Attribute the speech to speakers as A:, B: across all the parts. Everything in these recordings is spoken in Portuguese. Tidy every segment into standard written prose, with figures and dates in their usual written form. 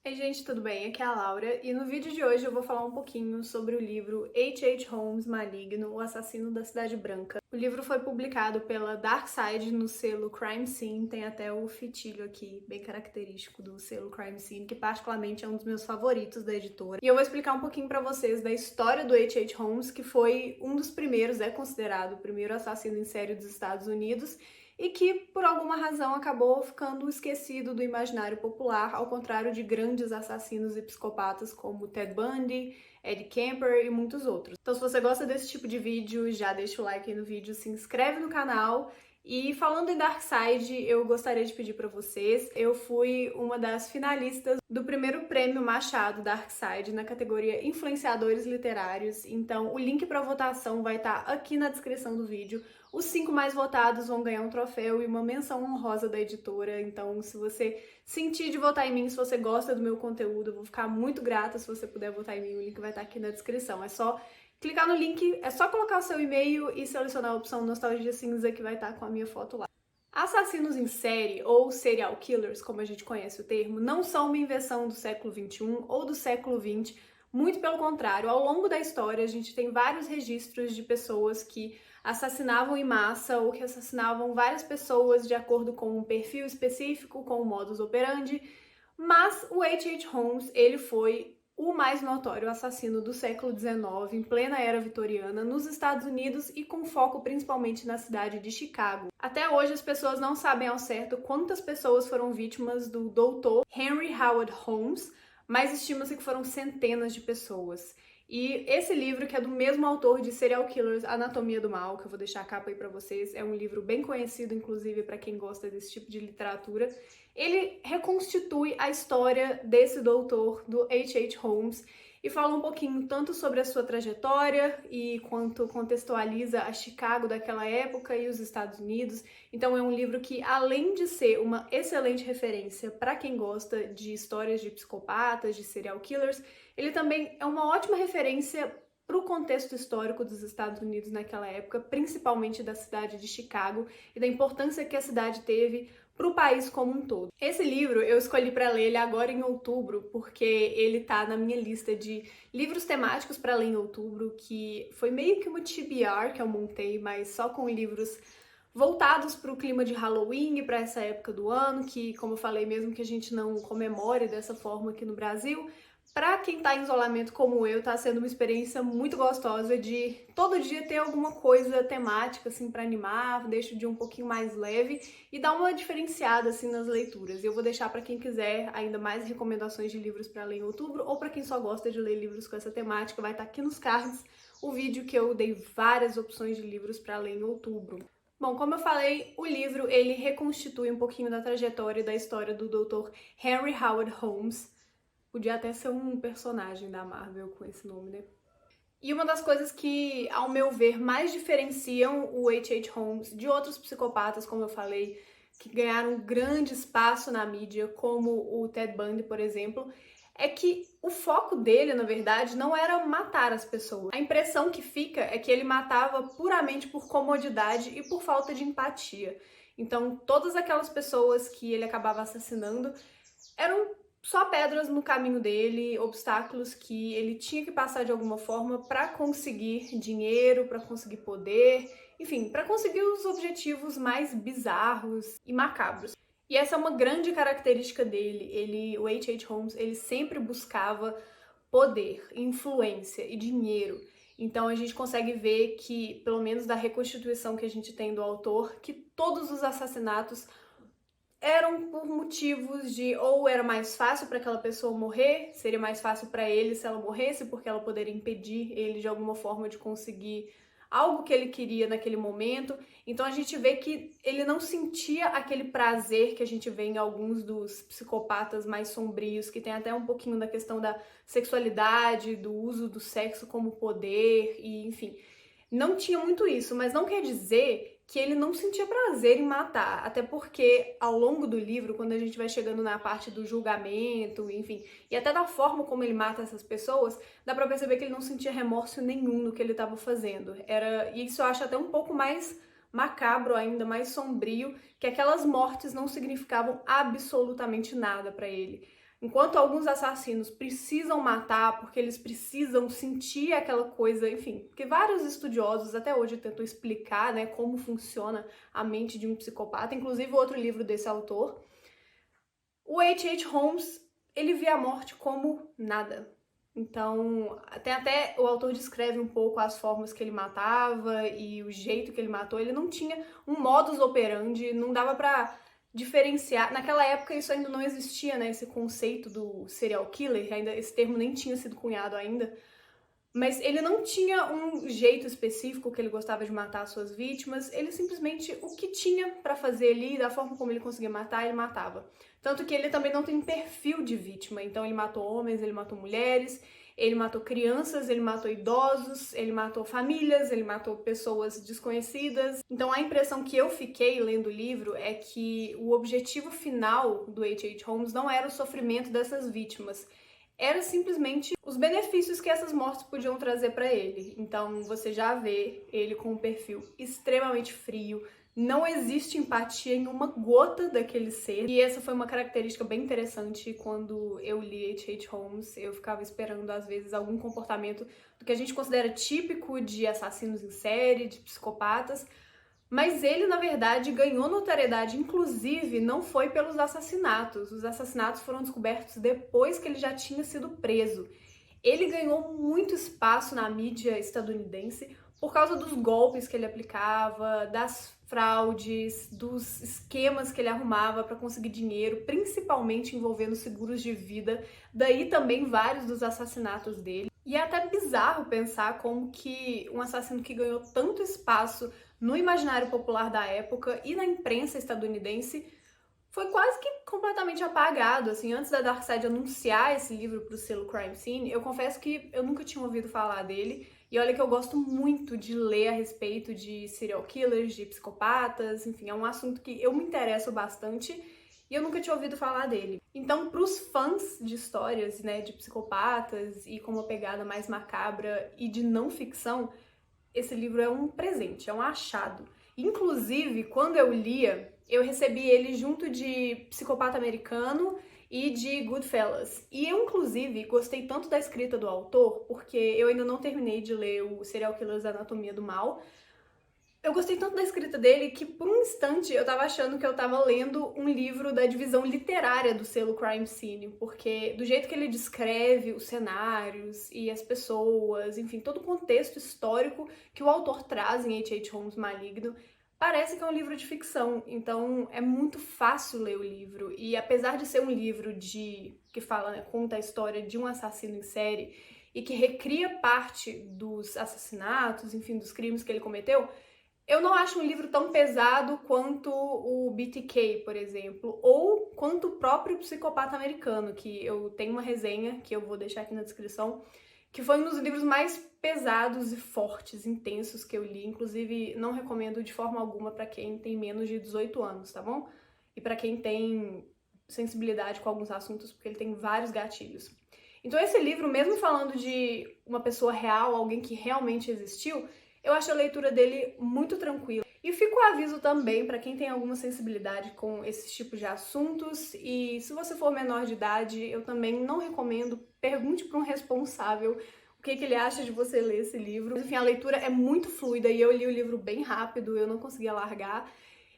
A: Oi gente, tudo bem? Aqui é a Laura e no vídeo de hoje eu vou falar um pouquinho sobre o livro H.H. Holmes Maligno, o Assassino da Cidade Branca. O livro foi publicado pela Dark Side no selo Crime Scene, tem até o fitilho aqui, bem característico do selo Crime Scene, que particularmente é um dos meus favoritos da editora. E eu vou explicar um pouquinho pra vocês da história do H.H. Holmes, que foi um dos primeiros, é considerado o primeiro assassino em série dos Estados Unidos, e que, por alguma razão, acabou ficando esquecido do imaginário popular, ao contrário de grandes assassinos e psicopatas como Ted Bundy, Ed Kemper e muitos outros. Então, se você gosta desse tipo de vídeo, já deixa o like aí no vídeo, se inscreve no canal. E falando em Darkseid, eu gostaria de pedir para vocês, eu fui uma das finalistas do primeiro prêmio Machado Darkseid na categoria Influenciadores Literários, então o link para votação vai estar aqui na descrição do vídeo. Os 5 mais votados vão ganhar um troféu e uma menção honrosa da editora, então se você sentir de votar em mim, se você gosta do meu conteúdo, eu vou ficar muito grata se você puder votar em mim, o link vai estar aqui na descrição. É só clicar no link, é só colocar o seu e-mail e selecionar a opção Nostalgia Cinza que vai estar com a minha foto lá. Assassinos em série, ou serial killers, como a gente conhece o termo, não são uma invenção do século XXI ou do século XX, muito pelo contrário. Ao longo da história, a gente tem vários registros de pessoas que assassinavam em massa ou que assassinavam várias pessoas de acordo com um perfil específico, com um modus operandi, mas o H.H. Holmes, ele foi o mais notório assassino do século XIX, em plena era vitoriana, nos Estados Unidos e com foco principalmente na cidade de Chicago. Até hoje as pessoas não sabem ao certo quantas pessoas foram vítimas do Dr. Henry Howard Holmes, mas estima-se que foram centenas de pessoas. E esse livro, que é do mesmo autor de Serial Killers, Anatomia do Mal, que eu vou deixar a capa aí pra vocês, é um livro bem conhecido, inclusive, para quem gosta desse tipo de literatura. Ele reconstitui a história desse doutor, do H.H. Holmes, e fala um pouquinho tanto sobre a sua trajetória e quanto contextualiza a Chicago daquela época e os Estados Unidos. Então é um livro que, além de ser uma excelente referência para quem gosta de histórias de psicopatas, de serial killers, ele também é uma ótima referência para o contexto histórico dos Estados Unidos naquela época, principalmente da cidade de Chicago e da importância que a cidade teve para o país como um todo. Esse livro eu escolhi para ler ele agora em outubro, porque ele tá na minha lista de livros temáticos para ler em outubro, que foi meio que uma TBR que eu montei, mas só com livros voltados para o clima de Halloween e para essa época do ano, que, como eu falei, mesmo que a gente não comemore dessa forma aqui no Brasil, para quem tá em isolamento como eu, tá sendo uma experiência muito gostosa de todo dia ter alguma coisa temática assim para animar, deixa o dia um pouquinho mais leve e dar uma diferenciada assim nas leituras. Eu vou deixar para quem quiser ainda mais recomendações de livros para ler em outubro ou para quem só gosta de ler livros com essa temática, vai estar aqui nos cards o vídeo que eu dei várias opções de livros para ler em outubro. Bom, como eu falei, o livro ele reconstitui um pouquinho da trajetória e da história do Dr. Henry Howard Holmes. Podia até ser um personagem da Marvel com esse nome, né? E uma das coisas que, ao meu ver, mais diferenciam o H.H. Holmes de outros psicopatas, como eu falei, que ganharam grande espaço na mídia, como o Ted Bundy, por exemplo, é que o foco dele, na verdade, não era matar as pessoas. A impressão que fica é que ele matava puramente por comodidade e por falta de empatia. Então, todas aquelas pessoas que ele acabava assassinando eram só pedras no caminho dele, obstáculos que ele tinha que passar de alguma forma para conseguir dinheiro, para conseguir poder, enfim, para conseguir os objetivos mais bizarros e macabros. E essa é uma grande característica dele. O H.H. Holmes, ele sempre buscava poder, influência e dinheiro. Então a gente consegue ver que, pelo menos da reconstituição que a gente tem do autor, que todos os assassinatos eram por motivos de ou era mais fácil para aquela pessoa morrer, seria mais fácil para ele se ela morresse, porque ela poderia impedir ele de alguma forma de conseguir algo que ele queria naquele momento. Então a gente vê que ele não sentia aquele prazer que a gente vê em alguns dos psicopatas mais sombrios, que tem até um pouquinho da questão da sexualidade, do uso do sexo como poder, e enfim. Não tinha muito isso, mas não quer dizer que ele não sentia prazer em matar, até porque ao longo do livro, quando a gente vai chegando na parte do julgamento, enfim, e até da forma como ele mata essas pessoas, dá pra perceber que ele não sentia remorso nenhum no que ele estava fazendo. E isso eu acho até um pouco mais macabro ainda, mais sombrio, que aquelas mortes não significavam absolutamente nada pra ele. Enquanto alguns assassinos precisam matar porque eles precisam sentir aquela coisa, enfim, porque vários estudiosos até hoje tentam explicar, né, como funciona a mente de um psicopata, inclusive outro livro desse autor. O H.H. Holmes, ele via a morte como nada. Então, até o autor descreve um pouco as formas que ele matava e o jeito que ele matou. Ele não tinha um modus operandi, não dava pra diferenciar. Naquela época isso ainda não existia, né, esse conceito do serial killer, ainda esse termo nem tinha sido cunhado ainda. Mas ele não tinha um jeito específico que ele gostava de matar as suas vítimas, ele simplesmente, o que tinha pra fazer ali, da forma como ele conseguia matar, ele matava. Tanto que ele também não tem um perfil de vítima, então ele matou homens, ele matou mulheres, ele matou crianças, ele matou idosos, ele matou famílias, ele matou pessoas desconhecidas. Então a impressão que eu fiquei lendo o livro é que o objetivo final do H.H. Holmes não era o sofrimento dessas vítimas, era simplesmente os benefícios que essas mortes podiam trazer para ele. Então você já vê ele com um perfil extremamente frio, não existe empatia em uma gota daquele ser. E essa foi uma característica bem interessante quando eu li H.H. Holmes. Eu ficava esperando, às vezes, algum comportamento do que a gente considera típico de assassinos em série, de psicopatas, mas ele, na verdade, ganhou notoriedade, inclusive, não foi pelos assassinatos. Os assassinatos foram descobertos depois que ele já tinha sido preso. Ele ganhou muito espaço na mídia estadunidense por causa dos golpes que ele aplicava, das fraudes, dos esquemas que ele arrumava para conseguir dinheiro, principalmente envolvendo seguros de vida. Daí também vários dos assassinatos dele. E é até bizarro pensar como que um assassino que ganhou tanto espaço no imaginário popular da época e na imprensa estadunidense foi quase que completamente apagado. Assim, antes da Darkseid anunciar esse livro para o selo Crime Scene, eu confesso que eu nunca tinha ouvido falar dele. E olha que eu gosto muito de ler a respeito de serial killers, de psicopatas, enfim, é um assunto que eu me interesso bastante e eu nunca tinha ouvido falar dele. Então, para os fãs de histórias, né, de psicopatas e com uma pegada mais macabra e de não ficção, esse livro é um presente, é um achado. Inclusive, quando eu lia, eu recebi ele junto de Psicopata Americano e de Goodfellas. E eu, inclusive, gostei tanto da escrita do autor, porque eu ainda não terminei de ler o Serial Killers Anatomia do Mal. Eu gostei tanto da escrita dele que, por um instante, eu tava achando que eu tava lendo um livro da divisão literária do selo Crime Scene, porque do jeito que ele descreve os cenários e as pessoas, enfim, todo o contexto histórico que o autor traz em H.H. Holmes Maligno, parece que é um livro de ficção. Então é muito fácil ler o livro, e apesar de ser um livro que fala, né, conta a história de um assassino em série e que recria parte dos assassinatos, enfim, dos crimes que ele cometeu, eu não acho um livro tão pesado quanto o BTK, por exemplo, ou quanto o próprio Psicopata Americano, que eu tenho uma resenha, que eu vou deixar aqui na descrição, que foi um dos livros mais pesados e fortes, intensos que eu li. Inclusive, não recomendo de forma alguma para quem tem menos de 18 anos, tá bom? E para quem tem sensibilidade com alguns assuntos, porque ele tem vários gatilhos. Então esse livro, mesmo falando de uma pessoa real, alguém que realmente existiu, eu acho a leitura dele muito tranquila. E fica o aviso também para quem tem alguma sensibilidade com esses tipos de assuntos, e se você for menor de idade, eu também não recomendo, pergunte para um responsável o que ele acha de você ler esse livro. Enfim, a leitura é muito fluida e eu li o livro bem rápido, eu não conseguia largar.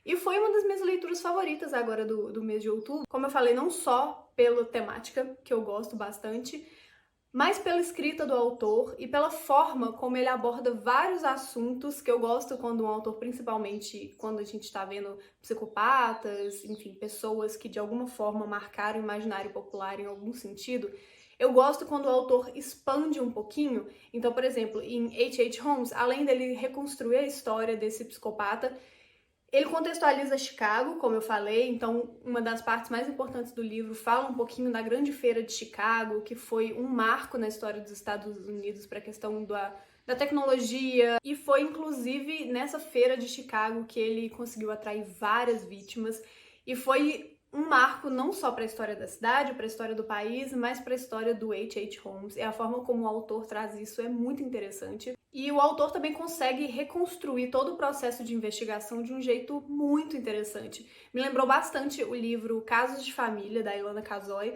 A: E foi uma das minhas leituras favoritas agora do mês de outubro. Como eu falei, não só pela temática, que eu gosto bastante, mas pela escrita do autor e pela forma como ele aborda vários assuntos que eu gosto quando um autor, principalmente quando a gente está vendo psicopatas, enfim, pessoas que de alguma forma marcaram o imaginário popular em algum sentido, eu gosto quando o autor expande um pouquinho. Então, por exemplo, em H.H. Holmes, além dele reconstruir a história desse psicopata, ele contextualiza Chicago, como eu falei, então uma das partes mais importantes do livro fala um pouquinho da Grande Feira de Chicago, que foi um marco na história dos Estados Unidos para a questão da tecnologia, e foi inclusive nessa feira de Chicago que ele conseguiu atrair várias vítimas, e foi um marco não só para a história da cidade, para a história do país, mas para a história do H.H. Holmes. E a forma como o autor traz isso é muito interessante. E o autor também consegue reconstruir todo o processo de investigação de um jeito muito interessante. Me lembrou bastante o livro Casos de Família, da Ilana Kazoy,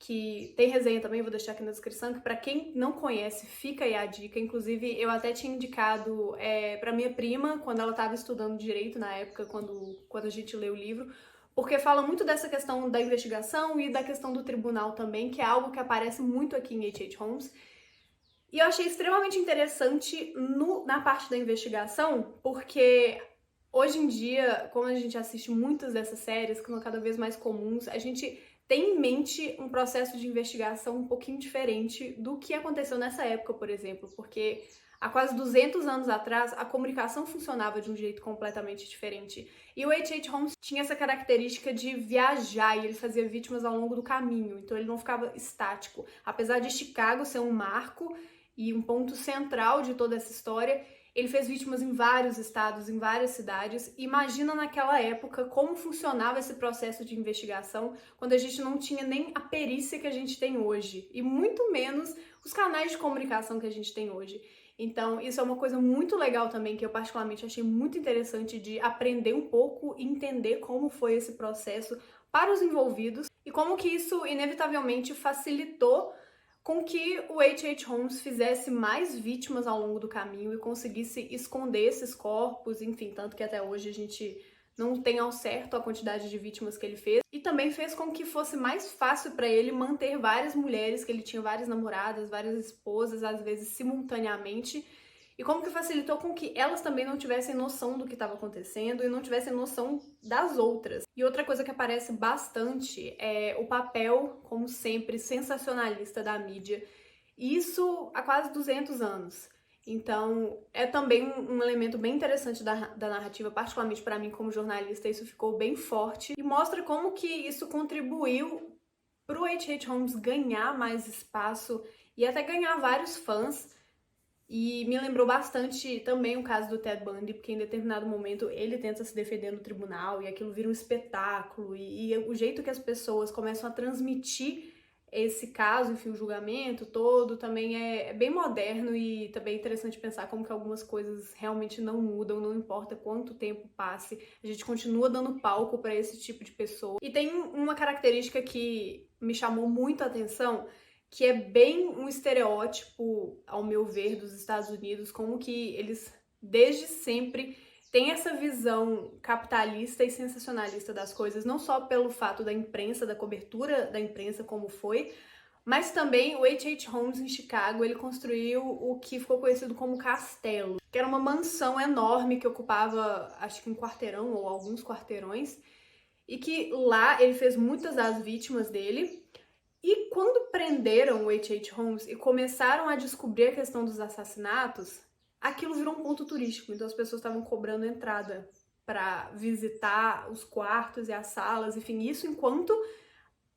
A: que tem resenha também, vou deixar aqui na descrição, que pra quem não conhece, fica aí a dica. Inclusive, eu até tinha indicado pra minha prima, quando ela tava estudando direito na época, quando a gente leu o livro, porque fala muito dessa questão da investigação e da questão do tribunal também, que é algo que aparece muito aqui em H.H. Holmes. E eu achei extremamente interessante na parte da investigação, porque hoje em dia, como a gente assiste muitas dessas séries, que são cada vez mais comuns, a gente tem em mente um processo de investigação um pouquinho diferente do que aconteceu nessa época, por exemplo, porque há quase 200 anos atrás a comunicação funcionava de um jeito completamente diferente. E o H.H. Holmes tinha essa característica de viajar e ele fazia vítimas ao longo do caminho, então ele não ficava estático. Apesar de Chicago ser um marco e um ponto central de toda essa história, ele fez vítimas em vários estados, em várias cidades. Imagina naquela época como funcionava esse processo de investigação, quando a gente não tinha nem a perícia que a gente tem hoje, e muito menos os canais de comunicação que a gente tem hoje. Então, isso é uma coisa muito legal também, que eu particularmente achei muito interessante de aprender um pouco e entender como foi esse processo para os envolvidos e como que isso inevitavelmente facilitou com que o H.H. Holmes fizesse mais vítimas ao longo do caminho e conseguisse esconder esses corpos, enfim, tanto que até hoje a gente não tem ao certo a quantidade de vítimas que ele fez, e também fez com que fosse mais fácil para ele manter várias mulheres, que ele tinha várias namoradas, várias esposas, às vezes simultaneamente, e como que facilitou com que elas também não tivessem noção do que estava acontecendo e não tivessem noção das outras. E outra coisa que aparece bastante é o papel, como sempre, sensacionalista da mídia. Isso há quase 200 anos. Então, é também um elemento bem interessante da narrativa, particularmente para mim como jornalista, isso ficou bem forte e mostra como que isso contribuiu para o H.H. Holmes ganhar mais espaço e até ganhar vários fãs. E me lembrou bastante também o caso do Ted Bundy, porque em determinado momento ele tenta se defender no tribunal e aquilo vira um espetáculo. E o jeito que as pessoas começam a transmitir esse caso, enfim, o julgamento todo, também é bem moderno e também é interessante pensar como que algumas coisas realmente não mudam, não importa quanto tempo passe, a gente continua dando palco para esse tipo de pessoa. E tem uma característica que me chamou muito a atenção, que é bem um estereótipo, ao meu ver, dos Estados Unidos, como que eles, desde sempre, têm essa visão capitalista e sensacionalista das coisas, não só pelo fato da imprensa, da cobertura da imprensa como foi, mas também o H.H. Holmes em Chicago, ele construiu o que ficou conhecido como Castelo, que era uma mansão enorme que ocupava, acho que um quarteirão ou alguns quarteirões, e que lá ele fez muitas das vítimas dele. E quando prenderam o H.H. Holmes e começaram a descobrir a questão dos assassinatos, aquilo virou um ponto turístico, então as pessoas estavam cobrando entrada para visitar os quartos e as salas, enfim, isso enquanto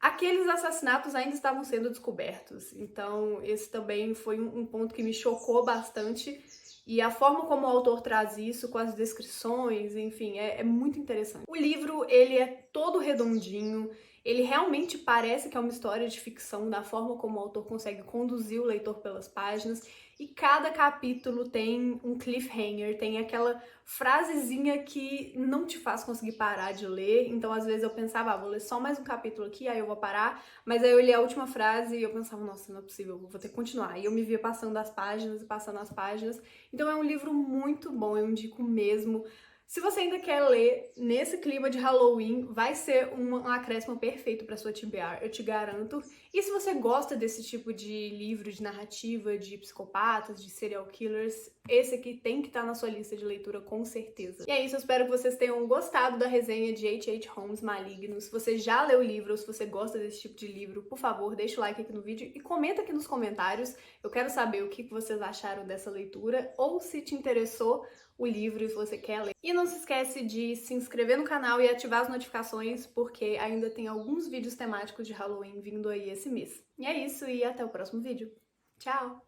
A: aqueles assassinatos ainda estavam sendo descobertos. Então, esse também foi um ponto que me chocou bastante. E a forma como o autor traz isso, com as descrições, enfim, é muito interessante. O livro, ele é todo redondinho, ele realmente parece que é uma história de ficção, da forma como o autor consegue conduzir o leitor pelas páginas, e cada capítulo tem um cliffhanger, tem aquela frasezinha que não te faz conseguir parar de ler. Então, às vezes eu pensava, vou ler só mais um capítulo aqui, aí eu vou parar, mas aí eu li a última frase e eu pensava, nossa, não é possível, vou ter que continuar. E eu me via passando as páginas e passando as páginas. Então é um livro muito bom, eu indico mesmo. Se você ainda quer ler nesse clima de Halloween, vai ser um acréscimo perfeito para sua TBR, eu te garanto. E se você gosta desse tipo de livro, de narrativa, de psicopatas, de serial killers, esse aqui tem que estar na sua lista de leitura com certeza. E é isso, eu espero que vocês tenham gostado da resenha de H.H. Holmes Maligno. Se você já leu o livro ou se você gosta desse tipo de livro, por favor, deixa o like aqui no vídeo e comenta aqui nos comentários. Eu quero saber o que vocês acharam dessa leitura ou se te interessou o livro e se você quer ler. E não se esquece de se inscrever no canal e ativar as notificações, porque ainda tem alguns vídeos temáticos de Halloween vindo aí esse mês. E é isso, e até o próximo vídeo. Tchau!